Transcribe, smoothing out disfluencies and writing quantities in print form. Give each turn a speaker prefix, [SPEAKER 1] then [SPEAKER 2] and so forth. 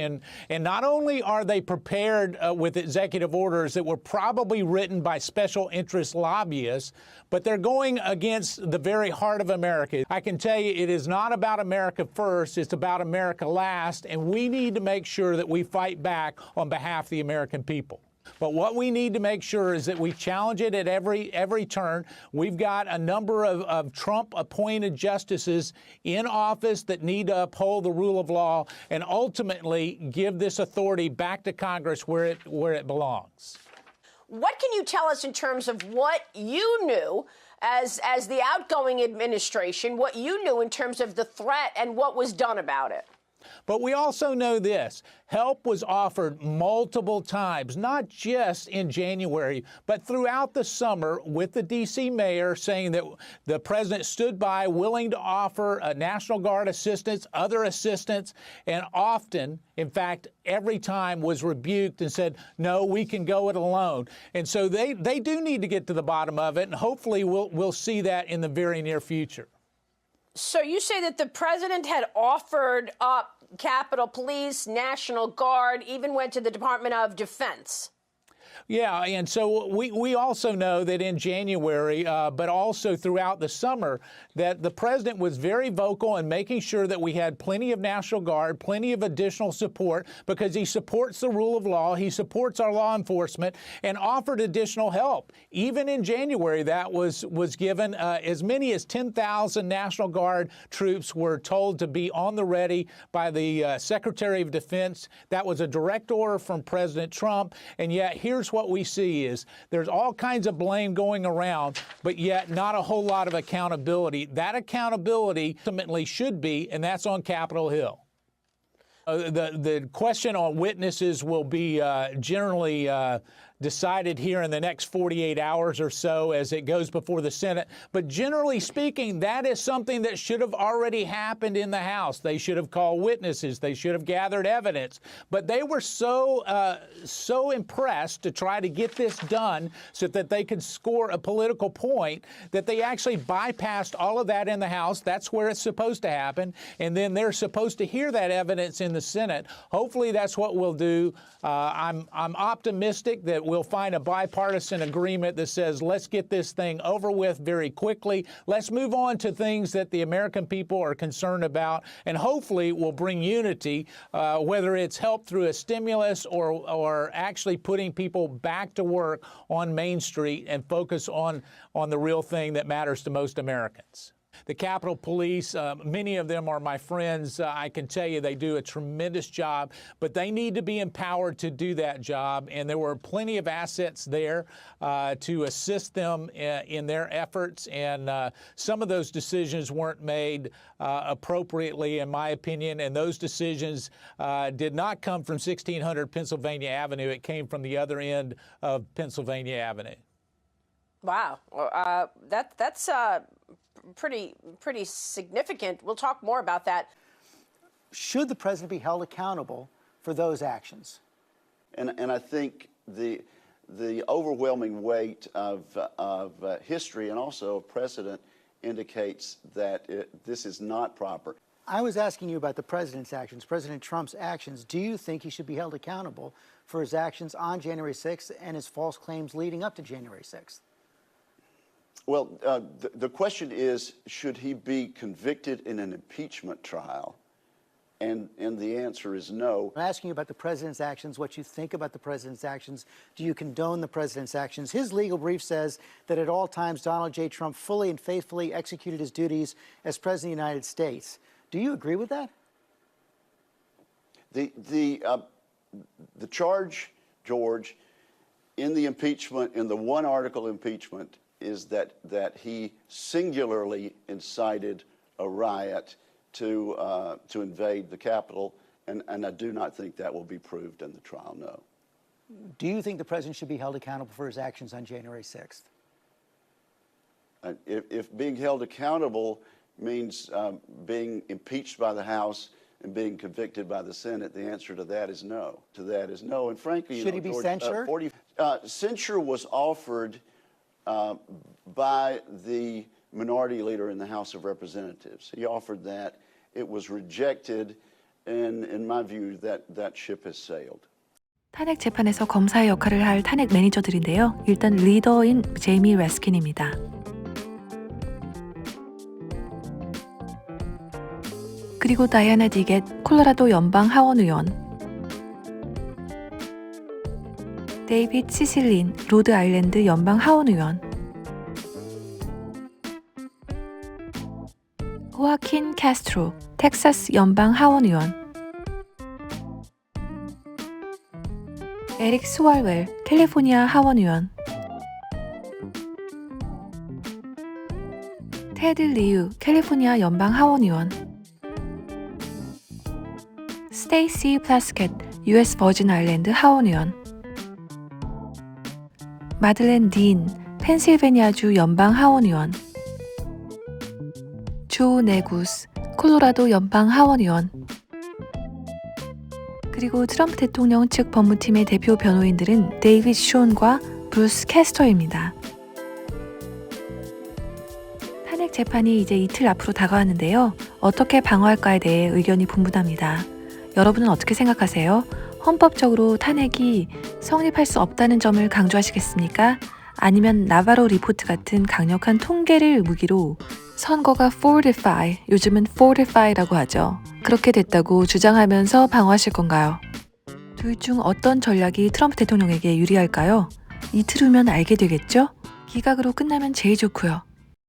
[SPEAKER 1] And not only are they prepared with executive orders that were probably written by special interest lobbyists, but they're going against the very heart of America. I can tell you it is not about America first, it's about America last, and we need to make sure that we fight back on behalf of the American people. But what we need to make sure is that we challenge it at every turn. We've got a number of Trump-appointed justices in office that need to uphold the rule of law and ultimately give this authority back to Congress where it belongs.
[SPEAKER 2] What can you tell us in terms of what you knew as the outgoing administration, what you knew in terms of the threat and what was done about it?
[SPEAKER 1] But we also know this. Help was offered multiple times, not just in January, but throughout the summer with the D.C. mayor saying that the president stood by willing to offer National Guard assistance, other assistance, and often, in fact, every time was rebuked and said, no, we can go it alone. And so they do need to get to the bottom of it, and hopefully we'll see that in the very near future.
[SPEAKER 2] So you say that the president had offered up Capitol Police, National Guard, even went to the Department of Defense.
[SPEAKER 1] Yeah, and so we also know that in January, but also throughout the summer, that the president was very vocal in making sure that we had plenty of National Guard, plenty of additional support, because he supports the rule of law, he supports our law enforcement, and offered additional help. Even in January, that was given. As many as 10,000 National Guard troops were told to be on the ready by the Secretary of Defense. That was a direct order from President Trump, and yet here's what we see is there's all kinds of blame going around, but yet not a whole lot of accountability. That accountability ultimately should be, and that's on Capitol Hill. The question on witnesses will be generally decided here in the next 48 hours or so as it goes before the Senate. But generally speaking, that is something that should have already happened in the House. They should have called witnesses. They should have gathered evidence. But they were so impressed to try to get this done so that they could score a political point that they actually bypassed all of that in the House. That's where it's supposed to happen. And then they're supposed to hear that evidence in the Senate. Hopefully that's what we'll do. I'm optimistic that we'll find a bipartisan agreement that says, let's get this thing over with very quickly. Let's move on to things that the American people are concerned about, and hopefully will bring unity, whether it's help through a stimulus or actually putting people back to work on Main Street and focus on the real thing that matters to most Americans. The Capitol Police, many of them are my friends. I can tell you they do a tremendous job, but they need to be empowered to do that job. And there were plenty of assets there to assist them in their efforts. And some of those decisions weren't made appropriately, in my opinion. And those decisions did not come from 1600 Pennsylvania Avenue. It came from the other end of Pennsylvania Avenue.
[SPEAKER 2] Wow. That's pretty significant. We'll talk more about that.
[SPEAKER 3] Should the president be held accountable for those actions?
[SPEAKER 4] And I think the overwhelming weight of history and also of precedent indicates that this is not proper.
[SPEAKER 3] I was asking you about the president's actions, President Trump's actions. Do you think he should be held accountable for his actions on January 6th and his false claims leading up to January 6th?
[SPEAKER 4] Well, the question is, should he be convicted in an impeachment trial? And the answer is no.
[SPEAKER 3] I'm asking you about the president's actions, what you think about the president's actions. Do you condone the president's actions? His legal brief says that at all times Donald J. Trump fully and faithfully executed his duties as president of the United States. Do you agree with that?
[SPEAKER 4] The charge, George, in the impeachment, in the one article impeachment, is that he singularly incited a riot to invade the Capitol, and I do not think that will be proved in the trial, no.
[SPEAKER 3] Do you think the president should be held accountable for his actions on January 6th?
[SPEAKER 4] If being held accountable means being impeached by the House and being convicted by the Senate, the answer to that is no. And frankly,
[SPEAKER 3] should he be censured?
[SPEAKER 4] Censure was offered by the minority leader in the House of Representatives. He offered that. It was rejected, And in my view, that ship has sailed.
[SPEAKER 5] 탄핵 재판에서 검사의 역할을 할 탄핵 매니저들인데요. 일단 리더인 제이미 레스킨입니다. 그리고 다이애나 디겟 콜로라도 연방 하원 의원, 데이빗 시실린 로드 아일랜드 연방 하원 의원, 호아킨 캐스트로 텍사스 연방 하원 의원, 에릭 스왈웰 캘리포니아 하원 의원, 테드 리유 캘리포니아 연방 하원 의원, 스테이시 플라스켓 US 버진 아일랜드 하원 의원, 마들렌 딘 펜실베니아주 연방 하원 의원, 조 네구스 콜로라도 연방 하원 의원, 그리고 트럼프 대통령 측 법무팀의 대표 변호인들은 데이빗 쇼과 브루스 캐스터입니다. 탄핵 재판이 이제 이틀 앞으로 다가왔는데요. 어떻게 방어할까에 대해 의견이 분분합니다. 여러분은 어떻게 생각하세요? 헌법적으로 탄핵이 성립할 수 없다는 점을 강조하시겠습니까? 아니면 나바로 리포트 같은 강력한 통계를 무기로 선거가 fortify, 요즘은 fortify라고 하죠. 그렇게 됐다고 주장하면서 방어하실 건가요? 둘 중 어떤 전략이 트럼프 대통령에게 유리할까요? 이틀 후면 알게 되겠죠? 기각으로 끝나면 제일 좋고요.